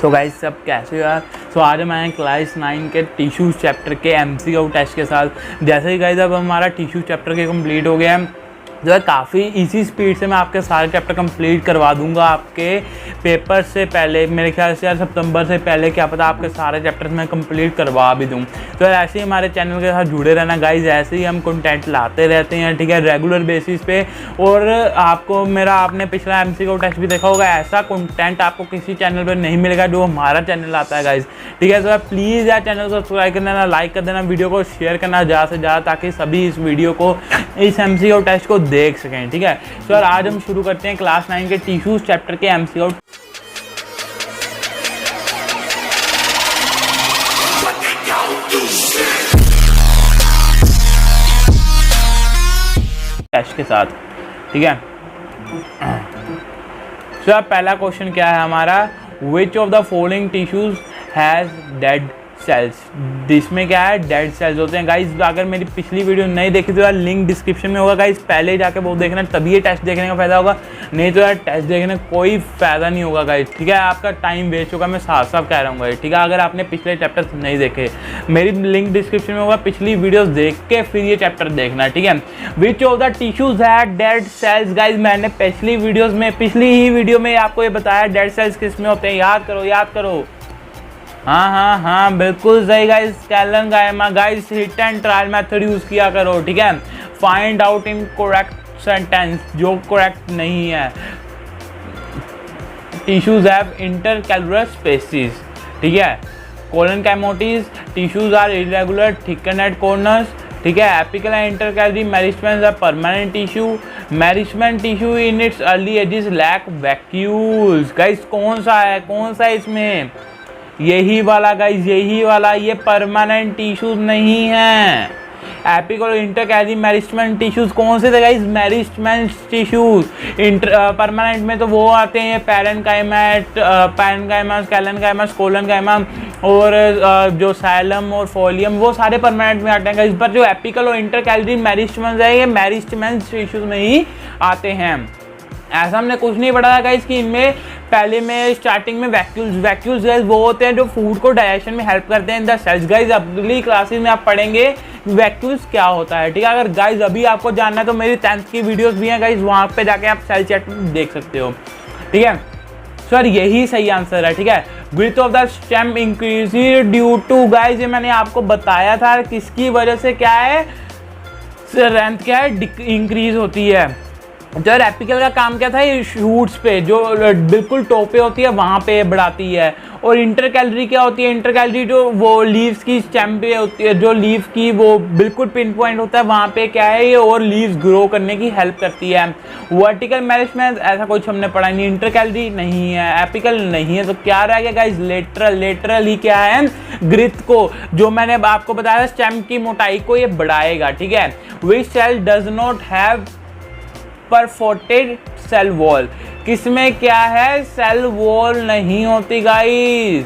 So guys सब कैसे हो यार। सो आज हम आए क्लास 9 के टिश्यूज़ चैप्टर के MCQ टेस्ट के साथ। जैसे ही गाइस अब हमारा टिश्यू चैप्टर के कंप्लीट हो गया है, जो है काफ़ी इजी स्पीड से मैं आपके सारे चैप्टर कंप्लीट करवा दूंगा आपके पेपर से पहले। मेरे ख्याल से यार सितंबर से पहले क्या पता आपके सारे चैप्टर्स मैं कंप्लीट करवा भी दूं। तो यार ऐसे ही हमारे चैनल के साथ जुड़े रहना गाइज, ऐसे ही हम कंटेंट लाते रहते हैं, ठीक है, रेगुलर बेसिस पे। और आपको मेरा आपने पिछला MCQ टेस्ट भी देखा होगा, ऐसा कंटेंट आपको किसी चैनल पर नहीं मिलेगा जो हमारा चैनल आता है गाइज, ठीक है। तो प्लीज़ यार चैनल को सब्सक्राइब कर देना, लाइक कर देना, वीडियो को शेयर करना ज़्यादा से ज़्यादा, ताकि सभी इस वीडियो को, इस MCQ टेस्ट को देख सकें, ठीक है। तो यार आज हम शुरू करते हैं क्लास 9 के टिश्यूज चैप्टर के MCQ टेस्ट के साथ, ठीक है। तो यार पहला क्वेश्चन क्या है हमारा, विच of the following tissues has dead cells. जिसमें क्या है, डेड सेल्स होते हैं गाइज। अगर मेरी पिछली वीडियो नहीं देखी तो यार लिंक डिस्क्रिप्शन में होगा गाइज, पहले जाके वो देखना, तभी ये टेस्ट देखने का फायदा होगा, नहीं तो यार टेस्ट देखने का कोई फायदा नहीं होगा गाइज, ठीक है। आपका टाइम वेस्ट होगा, मैं साफ साफ कह रहा हूँ गाइज, ठीक है। अगर आपने पिछले चैप्टर नहीं देखे, मेरी लिंक डिस्क्रिप्शन में होगा, पिछली वीडियो देख के फिर ये चैप्टर देखना, ठीक है। विच of the tissues have dead cells guys, मैंने पिछली ही वीडियो में आपको ये बताया डेड सेल्स किस में होते हैं, याद करो। हाँ बिल्कुल सही गाइस, स्केलन गायमा guys, hit and trial method use किया करो, ठीक है। Find out incorrect sentence, जो करेक्ट नहीं है। टिश्यूज हैव इंटरकैलुलर स्पेसिस, ठीक है। Collenchymatous, tissues are irregular thicken at corners, ठीक है। Apical and intercalary meristems are permanent tissue, meristem tissue in its early ages lack vacuoles. Guys कौन सा है इसमें, यही वाला गाइज, यही वाला, ये परमानेंट टिश्यूज नहीं है। एपिकल और इंटरकैलरी मेरिस्टेम टिश्यूज कौन से थे गाइज, मेरिस्टेम टिश्यूज। परमानेंट में तो वो आते हैं पैरेन्काइमा, स्केलेनकाइमा, कोलनकाइमा और जो साइलम और फोलियम, वो सारे परमानेंट में आते हैं गाइज। पर जो एपिकल और इंटरकैलरी मेरिस्टेम है, ये मेरिस्टेम टिश्यूज में ही आते हैं। ऐसा हमने कुछ नहीं पढ़ा था गाइस कि इनमें पहले में स्टार्टिंग में वैक्यूल्स गाइस वो होते हैं जो फूड को डाइजेशन में हेल्प करते हैं इन द सेल्स। गाइस अगली क्लासेस में आप पढ़ेंगे वैक्यूल्स क्या होता है, ठीक है। अगर गाइस अभी आपको जानना है तो मेरी 10th की वीडियोस भी हैं गाइस, वहाँ पे जाके आप सेल चैट देख सकते हो, ठीक है। सर यही सही आंसर है, ठीक है। Growth of the stem increase due to guys, ये मैंने आपको बताया था किसकी वजह से, क्या है, स्ट्रेंथ क्या है, इंक्रीज होती है। जो एपिकल का काम क्या था, ये शूट्स पे जो बिल्कुल टोपे होती है वहाँ पे बढ़ाती है। और इंटरकैलरी क्या होती है, इंटरकैलरी जो वो लीव्स की स्टेम पे होती है, जो लीव्स की वो बिल्कुल पिन पॉइंट होता है, वहाँ पे क्या है ये, और लीव्स ग्रो करने की हेल्प करती है। वर्टिकल मेरिस्टेम ऐसा कुछ हमने पढ़ा नहीं, इंटरकैलरी नहीं है, एपिकल नहीं है, तो क्या रह गया गाइस, लेटरल ही क्या है, ग्रिथ को, जो मैंने आपको बताया स्टेम की मोटाई को ये बढ़ाएगा, ठीक है। Which cell does not have perforated cell wall, किसमें क्या है, सेल वॉल नहीं होती गाइस।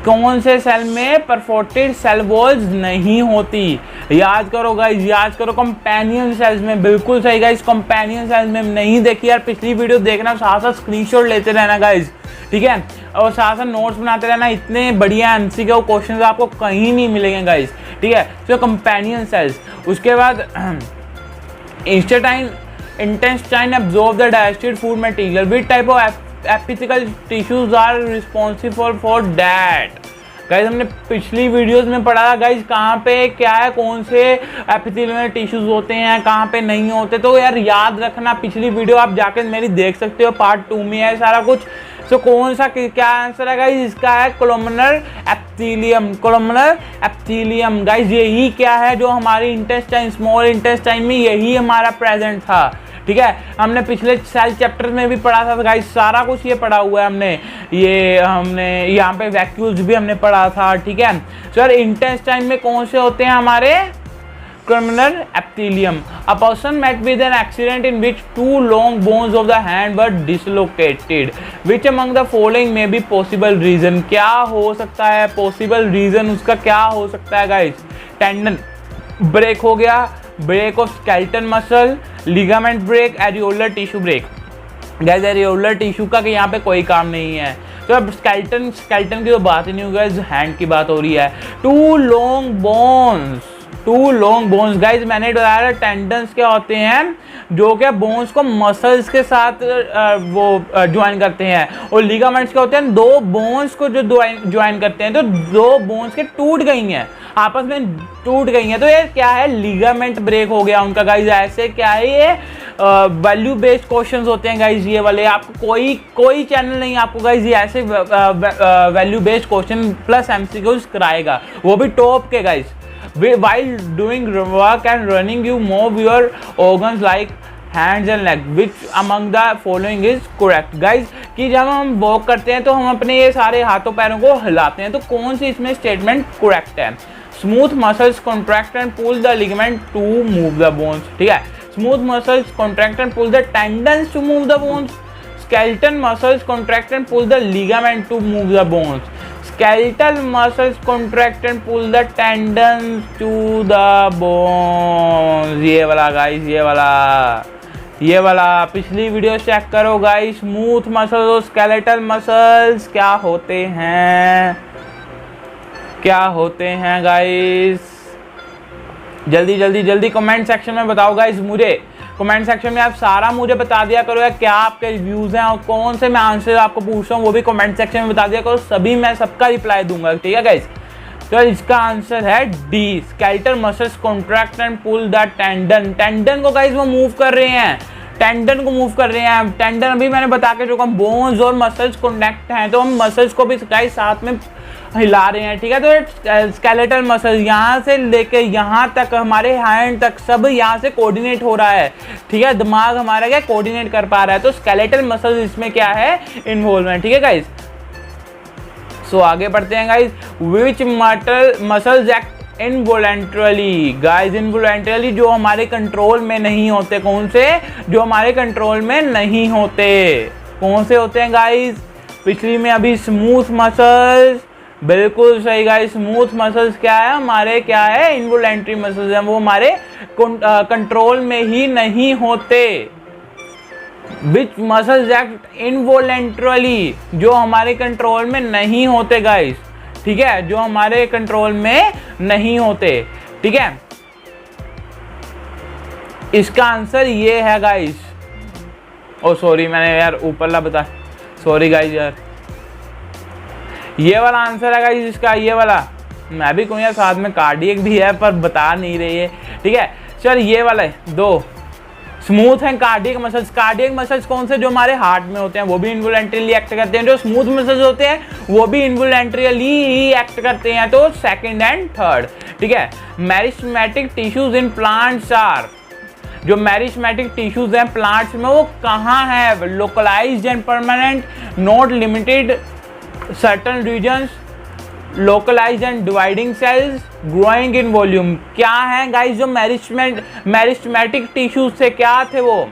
कौन से सेल में परफोर्टेड सेल वॉल्स नहीं होती, याद करो गाइस, याद करो। कंपेनियन सेल्स में, बिल्कुल सही गाइस, कंपेनियन सेल्स में नहीं देखी यार पिछली वीडियो देखना, साथ साथ स्क्रीनशॉट लेते रहना गाइस, ठीक है, और साथ साथ नोट्स बनाते रहना। इतने बढ़िया MCQ क्वेश्चन आपको कहीं नहीं मिलेंगे गाइस, ठीक है। तो कंपेनियन सेल्स, उसके बाद intestine absorb the digested food material. Which type of epithelial tissues are responsible for that? Guys हमने पिछली वीडियोस में पढ़ा था गाइज, कहाँ पे क्या है, कौन से एपिथेलियल टिश्यूज होते हैं, कहाँ पे नहीं होते। तो यार याद रखना, पिछली वीडियो आप जाके मेरी देख सकते हो, पार्ट 2 में है सारा कुछ। तो कौन सा क्या आंसर है गाइज, इसका है कोलमनर एपिथेलियम। गाइज यही क्या है, जो हमारी इंटेस्टाइन, स्मॉल इंटेस्टाइन में यही हमारा प्रेजेंट था, ठीक है। हमने पिछले सेल चैप्टर में भी पढ़ा था गाइस, सारा कुछ ये पढ़ा हुआ है हमने यहाँ पे वैक्यूल्स भी हमने पढ़ा था, ठीक है। सर इंटेस्टाइन में कौन से होते हैं हमारे, columnar epithelium. A person met with an accident in which 2 long bones of the hand were dislocated, which among the following may be possible reason, क्या हो सकता है पॉसिबल रीजन, उसका क्या हो सकता है गाइस। टेंडन ब्रेक हो गया, break of skeleton muscle, ligament break, areolar tissue break. Guys areolar tissue का यहाँ पे कोई काम नहीं है, तो अब स्केलेटन की तो बात ही नहीं होगी, हैंड की बात हो रही है। टू लॉन्ग बोन्स गाइज, मैंने बताया टेंडन्स क्या होते हैं, जो क्या बोन्स को मसल्स के साथ वो ज्वाइन करते हैं, और लिगामेंट्स क्या होते हैं, दो बोन्स को जो ज्वाइन करते हैं। तो दो बोन्स के टूट गई हैं, आपस में टूट गई हैं, तो ये क्या है, लिगामेंट ब्रेक हो गया उनका गाइज। ऐसे क्या है, ये वैल्यू बेस्ड क्वेश्चंस होते हैं गाइज ये वाले। आपको कोई चैनल नहीं आपको गाइज ये ऐसे value based question plus MCQs कराएगा, वो भी टॉप के guys. While doing work and running, you move your organs like hands and legs. Which among the following is correct, guys? कि जब हम वॉक करते हैं तो हम अपने ये सारे हाथों पैरों को हिलाते हैं, तो कौन सी इसमें स्टेटमेंट करेक्ट है? Smooth muscles contract and pull the ligament to move the bones, ठीक है। Smooth muscles contract and pull the tendons to move the bones. Skeletal muscles contract and pull the ligament to move the bones. Skeletal muscles contract and pull the tendons to the bones। ये वाला guys, ये वाला पिछली video check करो guys. Smooth muscles और skeletal muscles क्या होते हैं गाइस? जल्दी कमेंट सेक्शन में बताओ गाइस। मुझे कमेंट सेक्शन में आप सारा मुझे बता दिया करो यार, क्या आपके रिव्यूज हैं और कौन से मैं आंसर आपको पूछ रहा हूँ, वो भी कमेंट सेक्शन में बता दिया करो। सभी मैं सबका रिप्लाई दूंगा, ठीक है गाइस। तो इसका आंसर है D, skeletal muscles contract and pull the tendon को गाइस वो मूव कर रहे हैं, टेंडन अभी मैंने बता के जो हम बोन्स और मसल्स कनेक्ट हैं, तो हम मसल्स को भी गाइस साथ में हिला रहे हैं, ठीक है। तो स्केलेटल मसल्स यहाँ से लेके यहाँ तक, हमारे हैंड तक, सब यहाँ से कोऑर्डिनेट हो रहा है, ठीक है। दिमाग हमारा क्या कोऑर्डिनेट कर पा रहा है, तो स्केलेटल मसल्स इसमें क्या है, इन्वॉल्वमेंट, ठीक है गाइस। सो आगे बढ़ते हैं guys. Which muscles act involuntarily, guys involuntarily जो हमारे कंट्रोल में नहीं होते, कौन से, जो हमारे कंट्रोल में नहीं होते, कौन से होते हैं गाइस? पिछली में अभी स्मूथ मसल्स, बिल्कुल सही गाइस। स्मूथ मसल्स क्या है हमारे, क्या है, इनवॉलंटरी मसल्स हैं, वो हमारे कंट्रोल में ही नहीं होते। विच मसल्स एक्ट इनवॉलंटरली, जो हमारे कंट्रोल में नहीं होते गाइस, ठीक है, जो हमारे कंट्रोल में नहीं होते, ठीक है। इसका आंसर ये है गाइस। ओ सॉरी, मैंने यार ऊपरला बता, सॉरी गाइस यार, ये वाला आंसर है गाइस इसका, ये वाला। मैं भी कहूँ यार साथ में कार्डियक भी है पर बता नहीं रही है, ठीक है। चल ये वाला है, दो स्मूथ हैं कार्डियक मसल्स कौन से, जो हमारे हार्ट में होते हैं, वो भी इनवॉलंटरीली एक्ट करते हैं। जो स्मूथ मसल्स होते हैं वो भी इनवॉलंटरीली ही एक्ट करते हैं, तो सेकंड एंड थर्ड, ठीक है। Meristematic tissues in plants are, जो मेरिस्टेमेटिक टिश्यूज हैं प्लांट्स में वो कहाँ है? Localised and permanent, not limited, certain regions, localised and dividing cells, growing in volume. क्या है गाइस जो मेरिस्टेमेटिक टिश्यूज थे, क्या थे वो,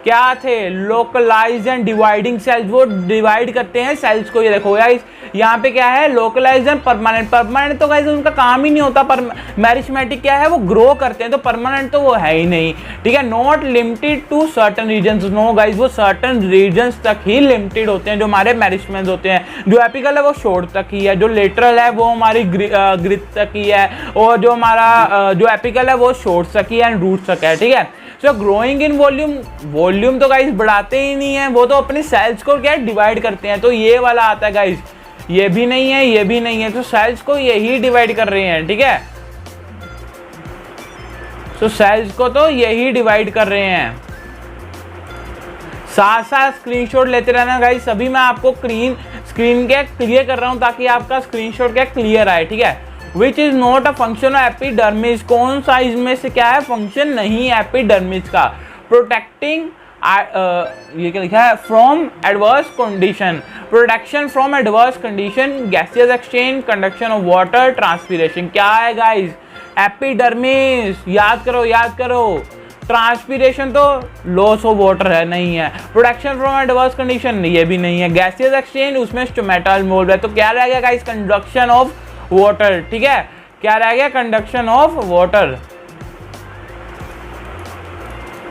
क्या थे? लोकलाइज्ड एंड डिवाइडिंग सेल्स, वो डिवाइड करते हैं सेल्स को। ये देखो गाइस यहाँ पे क्या है, लोकलाइज्ड एंड परमानेंट तो गाइस उनका काम ही नहीं होता, पर मेरिस्टेमेटिक क्या है, वो ग्रो करते हैं, तो परमानेंट तो वो है ही नहीं, ठीक है। Not limited to certain regions, no guys वो सर्टेन रीजन्स तक ही लिमिटेड होते हैं, जो हमारे मेरिस्टेमेंट होते हैं। जो एपिकल है वो शोर्ट तक ही है, जो लेटरल है वो हमारी ग्रिप तक ही है, और जो हमारा जो एपिकल है वो शोर्ट तक ही है एंड रूट तक है, ठीक है। सो ग्रोइंग इन वॉल्यूम तो गाइस बढ़ाते ही नहीं है, वो तो अपने सेल्स को क्या डिवाइड करते हैं, तो ये वाला आता है गाइस। ये भी नहीं है, ये भी नहीं है, तो सेल्स को यही डिवाइड कर रहे हैं, ठीक है। तो सेल्स को तो यही डिवाइड कर रहे हैं। साथ साथ स्क्रीनशॉट लेते रहना गाइस, सभी मैं आपको स्क्रीन के क्लियर कर रहा हूं ताकि आपका स्क्रीनशॉट क्या क्लियर आए, ठीक है। Which is not a function of epidermis, कौन सा इसमें से क्या है, फंक्शन नहीं है एपिडर्मिस का? प्रोटेक्टिंग, ये क्या लिखा है, from adverse condition, protection from adverse condition, gaseous exchange, conduction of water, transpiration. क्या है गाइस? एपिडर्मिस। याद करो, ट्रांसपीरेशन तो लॉस ऑफ वाटर है, नहीं है। प्रोटेक्शन फ्रॉम एडवर्स कंडीशन, ये भी नहीं है। गैसियस एक्सचेंज, उसमें स्टोमेटा इन्वॉल्व है, तो क्या रह गया गाइस, कंडक्शन ऑफ वाटर, ठीक है। क्या रह गया, कंडक्शन ऑफ वाटर।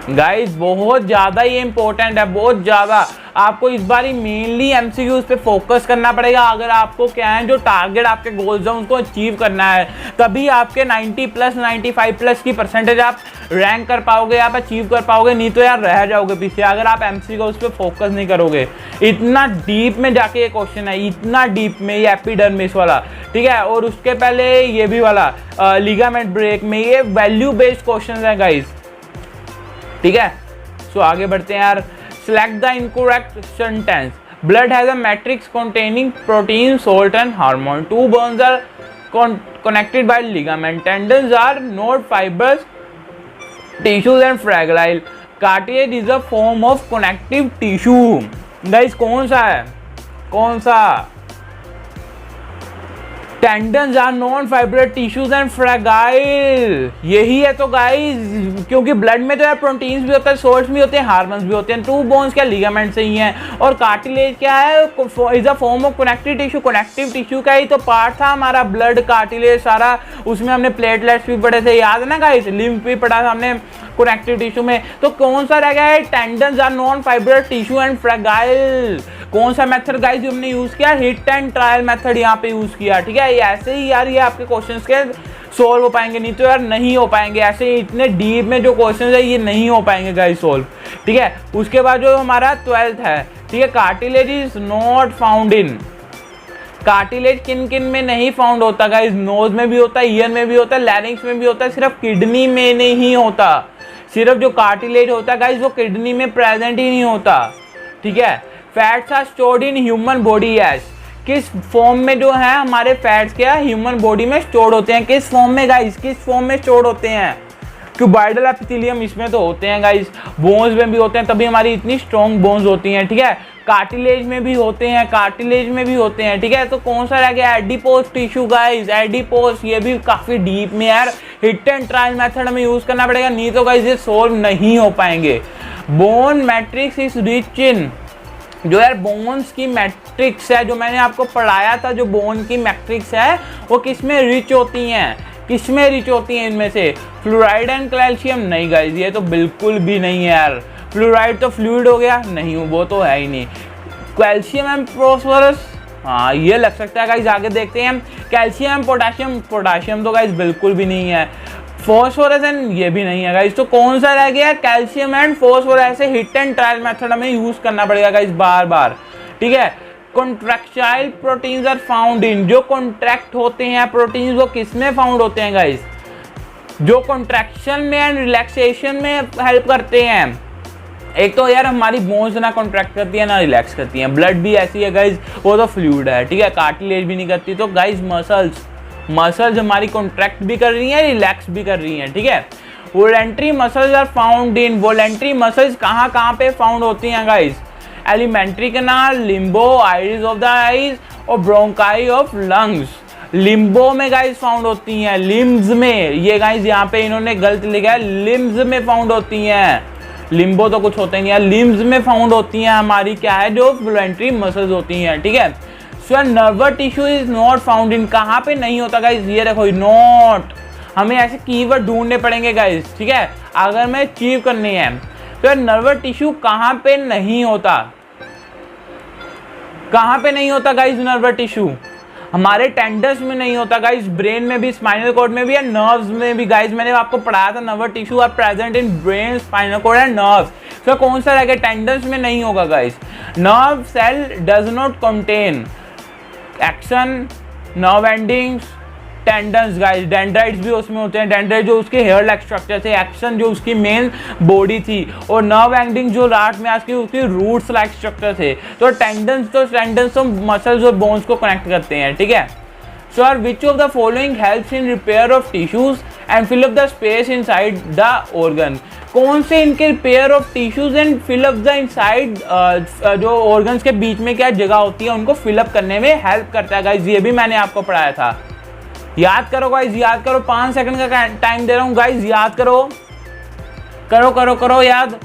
गाइस बहुत ज्यादा ये इंपॉर्टेंट है, बहुत ज्यादा। आपको इस बार ही मेनली एमसीक्यूज पे फोकस करना पड़ेगा। अगर आपको क्या है जो टारगेट आपके गोल्स हैं उनको अचीव करना है, तभी आपके 90 प्लस 95 प्लस की परसेंटेज आप रैंक कर पाओगे, आप अचीव कर पाओगे, नहीं तो यार रह जाओगे पीछे अगर आप एमसीक्यूज पे फोकस नहीं करोगे। इतना डीप में जाके ये क्वेश्चन है, इतना डीप में, ये एपिडर्मिस वाला, ठीक है। और उसके पहले ये भी वाला लिगामेंट ब्रेक में, ये वैल्यू बेस्ड क्वेश्चन है गाइस, ठीक है। सो आगे बढ़ते हैं यार। Select the incorrect sentence. Blood has a matrix containing protein, salt and hormone. Two bones are connected by ligament. Tendons are not fibrous tissues and fragile. Cartilage is a form of connective tissue. Guys कौन सा है, कौन सा? Tendons are non fibrous tissues and fragile, यही है तो guys, क्योंकि blood में तो यार प्रोटीन्स भी होता है, सोल्ट्स भी होते हैं, हार्मोन्स भी होते हैं। टू बोन्स क्या लिगामेंट से ही हैं, और कार्टिलेज क्या है, is a form of connective tissue. Connective tissue का ही तो पार्ट था हमारा ब्लड, कार्टिलेज सारा, उसमें हमने प्लेटलेट्स भी पढ़े थे, याद है ना गाइस, लिम्फ भी पढ़ा था हमने कनेक्टिव टिश्यू में। तो कौन सा रह गया है, tendons are non fibrous tissue and fragile. कौन सा मेथड गाइस जो हमने यूज किया, हिट एंड ट्रायल मेथड यहाँ पे यूज किया, ठीक है। ऐसे ही यार ये आपके क्वेश्चंस के सोल्व हो पाएंगे, नहीं तो यार नहीं हो पाएंगे, ऐसे इतने डीप में जो क्वेश्चंस है ये नहीं हो पाएंगे गाइस सोल्व, ठीक है। उसके बाद जो हमारा 12th है, ठीक है, cartilage is not found in. Cartilage किन किन में नहीं फाउंड होता गाइस, नोज में भी होता है, ईयर में भी होता है, लैरिंक्स में भी होता है, सिर्फ किडनी में नहीं होता। सिर्फ जो कार्टिलेज होता है गाइस वो किडनी में प्रेजेंट ही नहीं होता, ठीक है। Fats are stored in human body as, किस फॉर्म में जो है हमारे फैट्स क्या ह्यूमन बॉडी में स्टोर्ड होते हैं, किस फॉर्म में गाइस, किस फॉर्म में स्टोर्ड होते हैं? क्यूबाइडल एपिथेलियम इसमें तो होते हैं गाइस, बोन्स में भी होते हैं, तभी हमारी इतनी स्ट्रॉन्ग बोन्स होती हैं, ठीक है। कार्टिलेज में भी होते हैं, कार्टिलेज में भी होते हैं, ठीक है। तो कौन सा रह गया, एडिपोज टिश्यू गाइस, एडिपोज, ये भी काफी डीप में यार हिट एंड ट्रायल मेथड हमें यूज करना पड़ेगा, नहीं तो गाइस ये सोल्व नहीं हो पाएंगे। Bone matrix is rich in, जो यार बोन्स की मैट्रिक्स है जो मैंने आपको पढ़ाया था, जो बोन की मैट्रिक्स है वो किसमें रिच होती हैं, किसमें रिच होती हैं इनमें से? फ्लोराइड एंड कैल्शियम, नहीं गाइस ये तो बिल्कुल भी नहीं है यार। फ्लोराइड तो फ्लूइड हो गया, नहीं वो तो है ही नहीं। कैल्शियम एंड फॉस्फोरस, हाँ ये लग सकता है गाइस, आगे देखते हैं। कैल्शियम पोटाशियम, पोटाशियम तो गाइस बिल्कुल भी नहीं है। फॉस्फोरस एंड ये भी नहीं है गाइस। तो कौन सा रह गया, कैल्शियम एंड फॉस्फोरस। ऐसे हिट एंड ट्रायल मेथड हमें यूज करना पड़ेगा गाइस बार बार, ठीक है। Contractile proteins are found in, जो कॉन्ट्रैक्ट होते हैं प्रोटीन्स वो किस में फाउंड होते हैं गाइस, जो कॉन्ट्रैक्शन में एंड रिलैक्सेशन में हेल्प करते हैं। एक तो यार हमारी बोन्स ना कॉन्ट्रैक्ट करती है ना रिलैक्स करती है, ब्लड भी ऐसी है गाइस, वो तो फ्लूइड है, ठीक है। कार्टिलेज भी नहीं करती। तो गाइस मसल्स हमारी कॉन्ट्रैक्ट भी कर रही हैं, रिलैक्स भी कर रही हैं, ठीक है। Voluntary muscles are found in, voluntary muscles कहाँ पे फाउंड होती हैं guys? Alimentary canal, limbo, iris of the eyes और ब्रोंकाई ऑफ लंग्स। लिम्बो में गाइस फाउंड होती हैं, लिम्स में, ये गाइस यहाँ पे इन्होंने गलत लिखा है, लिम्स में फाउंड होती हैं। लिम्बो तो कुछ होता ही नहीं है, लिम्स में फाउंड होती हैं हमारी क्या है, जो वोलेंट्री मसल्स होती हैं, ठीक है। So nervous tissue is not found in, कहाँ पे नहीं होता गाइस, ये देखो नॉट, हमें ऐसे कीवर्ड ढूंढने पड़ेंगे गाइस, ठीक है, अगर मैं अचीव करनी है। तो नर्वस टिश्यू कहाँ पे नहीं होता, कहाँ पे नहीं होता गाइस नर्वस टिश्यू? हमारे टेंडन्स में नहीं होता गाइस, ब्रेन में भी, स्पाइनल कॉर्ड में भी, या नर्व्स में भी गाइस। मैंने आपको पढ़ाया था nervous tissue are present in brain, spinal cord and nerves. तो कौन सा रहेगा, टेंडन्स में नहीं होगा guys. Nerve cell does not contain action, nerve endings, tendons guys. Dendrites भी उसमें होते हैं, डेंड्राइट जो उसके हेयर लाइक स्ट्रक्चर थे, एक्शन जो उसकी मेन बॉडी थी, और नर्व एंडिंग जो राट में आके उसकी रूट्स लाइक स्ट्रक्चर थे। तो टेंडन्स तो मसल्स और बोन्स को कनेक्ट करते हैं, ठीक है। Sir which of the following helps in repair of tissues and fill up the space inside the organ? कौन से इनके repair of tissues and fill up the inside, जो ऑर्गन्स के बीच में क्या जगह होती है उनको फिलअप करने में हेल्प करता है गाइज। ये भी मैंने आपको पढ़ाया था, याद करो गाइज, याद करो। 5 सेकंड का टाइम दे रहा हूँ गाइज, याद करो, करो करो करो याद।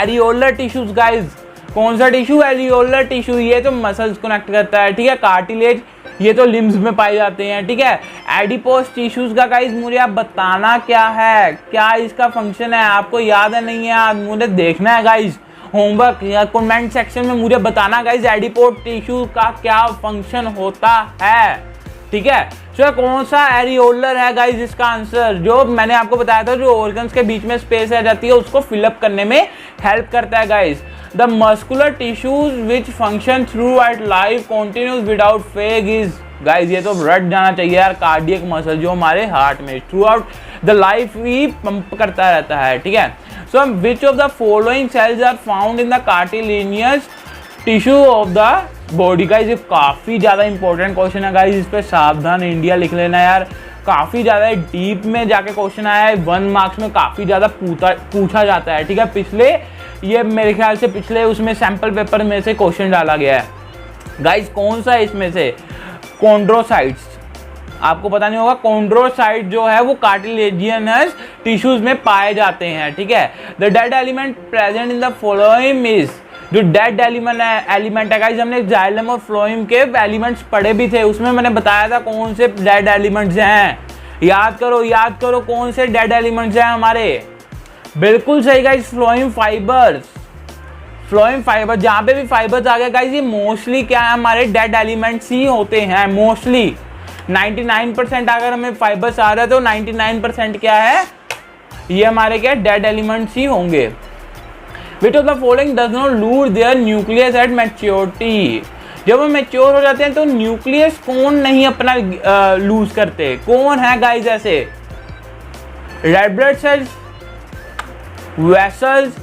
एरियोलर टिश्यूज गाइज, कौन सा टिश्यू, एरियोलर टिश्यू, ये तो मसल्स कनेक्ट करता है, ठीक है। कार्टिलेज ये तो लिम्स में पाए जाते हैं, ठीक है। एडिपोज टिश्यूज का गाइज मुझे आप बताना क्या है, क्या इसका फंक्शन है, आपको याद है नहीं है, मुझे देखना है गाइज। होमवर्क या कमेंट सेक्शन में मुझे बताना गाइज एडिपोज टिश्यू का क्या फंक्शन होता है, ठीक है। सो कौन सा एरियोलर है गाइज इसका आंसर, जो मैंने आपको बताया था जो ऑर्गन्स के बीच में स्पेस रह जाती है उसको फिलअप करने में हेल्प करता है guys. The muscular tissues which function throughout life continues without fatigue is, guys ये तो रट जाना चाहिए यार, कार्डियक मसल जो हमारे हार्ट में थ्रू आउट द लाइफ ही पंप करता रहता है, ठीक है। So which of the following cells are found in the cartilaginous tissue of the body, guys ये काफ़ी ज़्यादा इंपॉर्टेंट क्वेश्चन है गाइज, इस पर सावधान इंडिया लिख लेना यार, काफ़ी ज़्यादा डीप में जाके क्वेश्चन आया है, 1 मार्क्स में काफ़ी ज़्यादा पूछा जाता है, ठीक है। पिछले ये मेरे ख्याल से पिछले उसमें सैम्पल पेपर में से क्वेश्चन डाला गया है गाइज। कौन सा है इसमें से, कॉन्ड्रोसाइट्स, आपको पता नहीं होगा, कॉन्ड्रोसाइट जो है वो कार्टिलेजियनस टिश्यूज में पाए जाते हैं, ठीक है। The dead element present in the phloem is, जो डेड एलिमेंट है गाइस, हमने जाइलम और फ्लोएम के एलिमेंट्स पढ़े भी थे, उसमें मैंने बताया था कौन से डेड एलिमेंट्स हैं, याद करो कौन से डेड एलिमेंट्स हैं हमारे, बिल्कुल सही guys, phloem fibres, phloem fibre, जहाँ पे भी फाइबर्स आ गए गाइस ये मोस्टली क्या है हमारे डेड एलिमेंट्स ही होते हैं, मोस्टली 99% अगर हमें फाइबर्स आ रहा है तो 99% क्या है ये हमारे क्या डेड एलिमेंट्स ही होंगे। Which of the following does not lose their nucleus at maturity, जब हम मैच्योर हो जाते हैं तो न्यूक्लियस कौन नहीं अपना लूज करते, कौन है गाइस ऐसे, red blood cells, vessels,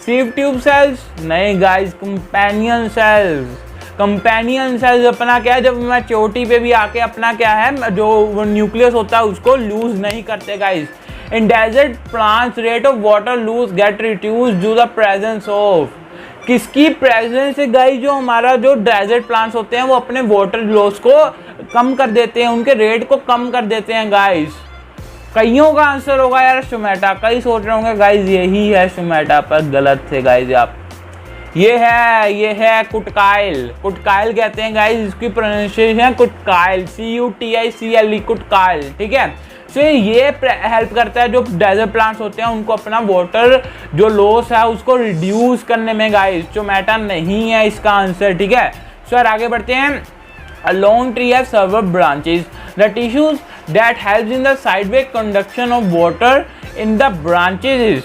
sieve tube cells, नहीं guys, companion cells, companion cells अपना क्या है जब मैच्योरिटी पे भी आके अपना क्या है जो न्यूक्लियस होता है उसको लूज नहीं करते guys. In desert plants, rate of water loss get reduced due to the presence of, किसकी प्रेजेंस से गाइस, जो हमारा जो डेजर्ट प्लांट्स होते हैं वो अपने वाटर लॉस को कम कर देते हैं, उनके रेट को कम कर देते हैं गाइस। कईयों का आंसर होगा यार स्टोमेटा, कई सोच रहे होंगे गाइस यही है स्टोमेटा, पर गलत थे गाइस आप, ये है कुटकाइल, कुटकाइल कहते हैं गाइस, इसकी प्रोनाउंसिएशन है कुटकाइल, CUTICLE कुटकाइल, ठीक है। तो ये हेल्प करता है जो डेजर्ट प्लांट्स होते हैं उनको अपना वाटर जो लॉस है उसको रिड्यूस करने में गाइस, स्टोमेटा नहीं है इसका आंसर, ठीक है। सर आगे बढ़ते हैं। A long tree has several branches. The tissues that helps in the sideway conduction of water in the branches is,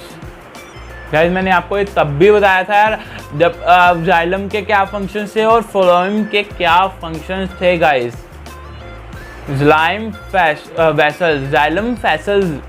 guys मैंने आपको ये तब भी बताया था यार जब जाइलम के क्या फंक्शन थे और फ्लोएम के क्या फंक्शंस थे गाइस। जाइलम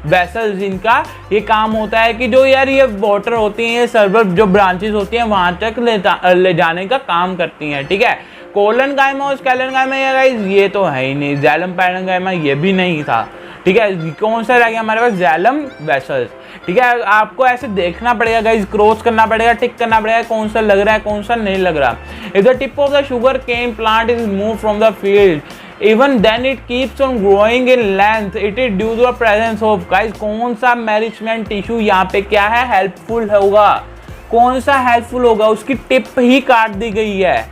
वेसल्स इनका ये काम होता है कि जो यार ये वाटर होती हैं, ये सर्वर जो ब्रांचेस होती हैं वहां तक ले जाने का काम करती हैं, ठीक है। कोलन गाइमा और स्केलन गाइमा ये तो है ही नहीं, जाइलम पैरेन्काइमा ये भी नहीं था, ठीक है। कौन सा रह गया हमारे पास, जाइलम वेसल्स, ठीक है। आपको ऐसे देखना पड़ेगा गाइस, क्रॉस करना पड़ेगा, टिक करना पड़ेगा कौन सा लग रहा है कौन सा नहीं लग रहा। If the tip of the sugar cane plant is move from the field, even then it keeps on growing in length, it is due to the presence of, guys कौन सा मैरिजमेंट टिश्यू यहाँ पे क्या है हेल्पफुल होगा, कौन सा helpful होगा, उसकी टिप ही काट दी गई है।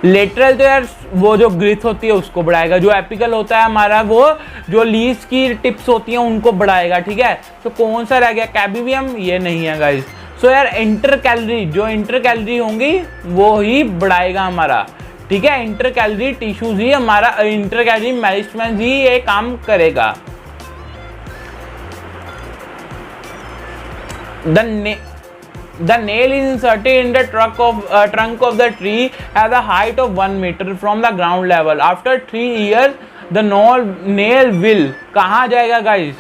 लेटरल तो यार वो जो ग्रिथ होती है उसको बढ़ाएगा, जो एपिकल होता है हमारा वो जो लीव्स की टिप्स होती हैं उनको बढ़ाएगा, ठीक है। तो कौन सा रह गया, कैबियम, ये नहीं है गाइस। सो यार इंटर कैलोरी, जो इंटर कैलोरी होंगी वो ही बढ़ाएगा हमारा, ठीक है। इंटर कैलोरी टिश्यूज ही हमारा, इंटर कैलोरी मैरिजमेंट ही ये काम करेगा। The nail is inserted in the trunk of the tree at a height of 1 meter from the ground level. After 3 years, the nail will कहाँ जाएगा गाइस,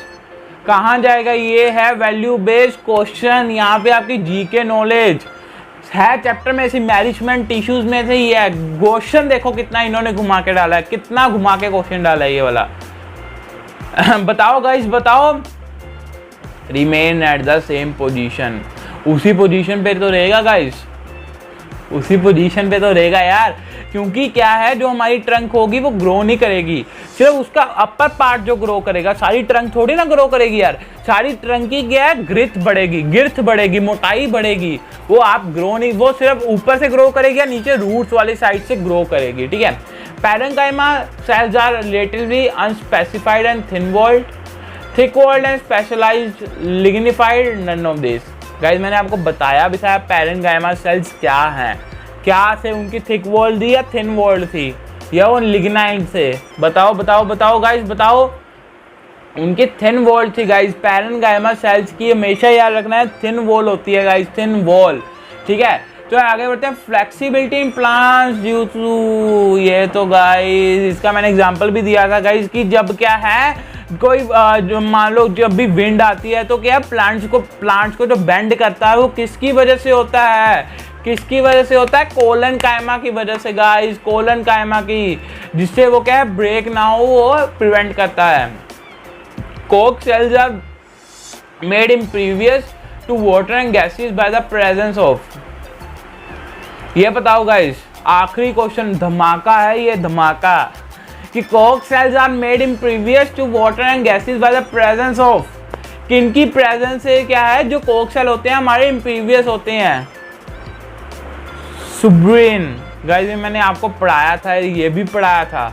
कहाँ जाएगा, ये है वैल्यू बेस्ड क्वेश्चन, यहाँ पे आपकी जीके नॉलेज है चैप्टर में ऐसी मैरिजमेंट टिश्यूज में से ये है। क्वेश्चन देखो कितना इन्होंने घुमा के डाला है, कितना घुमा के क्वेश्चन डाला है ये वाला। बताओ गाइस बताओ, remain at the same position, उसी पोजीशन पे तो रहेगा गाइस, उसी पोजीशन पे तो रहेगा यार, क्योंकि क्या है जो हमारी ट्रंक होगी वो ग्रो नहीं करेगी, सिर्फ उसका अपर पार्ट जो ग्रो करेगा, सारी ट्रंक थोड़ी ना ग्रो करेगी यार, सारी ट्रंक की क्या है ग्रिथ बढ़ेगी, गिर्थ बढ़ेगी, मोटाई बढ़ेगी, वो आप ग्रो नहीं, वो सिर्फ ऊपर से ग्रो करेगी या नीचे रूट्स वाली साइड से ग्रो करेगी, ठीक है। Parenchyma cells are relatively unspecified and thin walled, thick walled and specialised lignified, none of this. Guys मैंने आपको बताया भी था पैरेन्काइमा सेल्स क्या हैं, क्या से उनकी थिक वॉल थी या थिन वॉल थी या वो लिग्नाइट से, बताओ बताओ बताओ गाइज बताओ। उनकी थिन वॉल थी गाइज, पैरेन्काइमा सेल्स की हमेशा याद रखना है थिन वॉल होती है गाइज, थिन वॉल, ठीक है। तो आगे बढ़ते हैं, flexibility in plants due to, ये तो गाइज इसका मैंने एग्जांपल भी दिया था गाइज कि जब क्या है कोई जो मान लो जब भी विंड आती है तो क्या प्लांट्स को जो बेंड करता है वो किसकी वजह से होता है, किसकी वजह से होता है, कोलेनकाइमा की वजह से गाइज, कोलेनकाइमा की, जिससे वो क्या है ब्रेक ना हो वो प्रिवेंट करता है। कोक cells are made impervious to water and gases by the presence of, ये बताओ गाइस, आखिरी क्वेश्चन धमाका है ये, धमाका, कि कोक cells are made impervious to water and gases by the presence of, किनकी प्रेजेंस से क्या है जो कोक सेल होते हैं हमारे impervious होते हैं, सुब्रीन गाइस मैंने आपको पढ़ाया था, ये भी पढ़ाया था।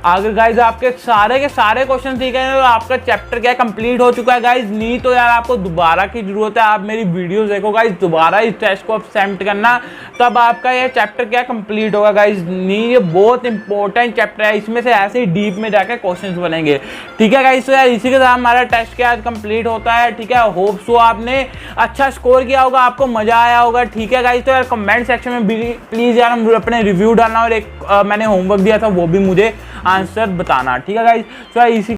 अगर गाइज आपके सारे के सारे क्वेश्चन ठीक है तो आपका चैप्टर क्या कंप्लीट हो चुका है गाइज। नहीं तो यार आपको दोबारा की जरूरत है, आप मेरी वीडियोस देखो गाइज, दोबारा इस टेस्ट को अटेम्प्ट करना, तब आपका ये चैप्टर क्या कंप्लीट होगा गाइज। नहीं ये बहुत इंपॉर्टेंट चैप्टर है, इसमें से ऐसे ही डीप में जाकर क्वेश्चन बनेंगे, ठीक है गाइज। तो यार इसी के साथ हमारा टेस्ट क्या कंप्लीट होता है, ठीक है। होप सो आपने अच्छा स्कोर किया होगा, आपको मजा आया होगा, ठीक है गाइज। तो यार कमेंट सेक्शन में प्लीज़ यार हम अपने रिव्यू डालना, और एक मैंने होमवर्क दिया था वो भी मुझे आंसर बताना, ठीक है गाइज। तो इसी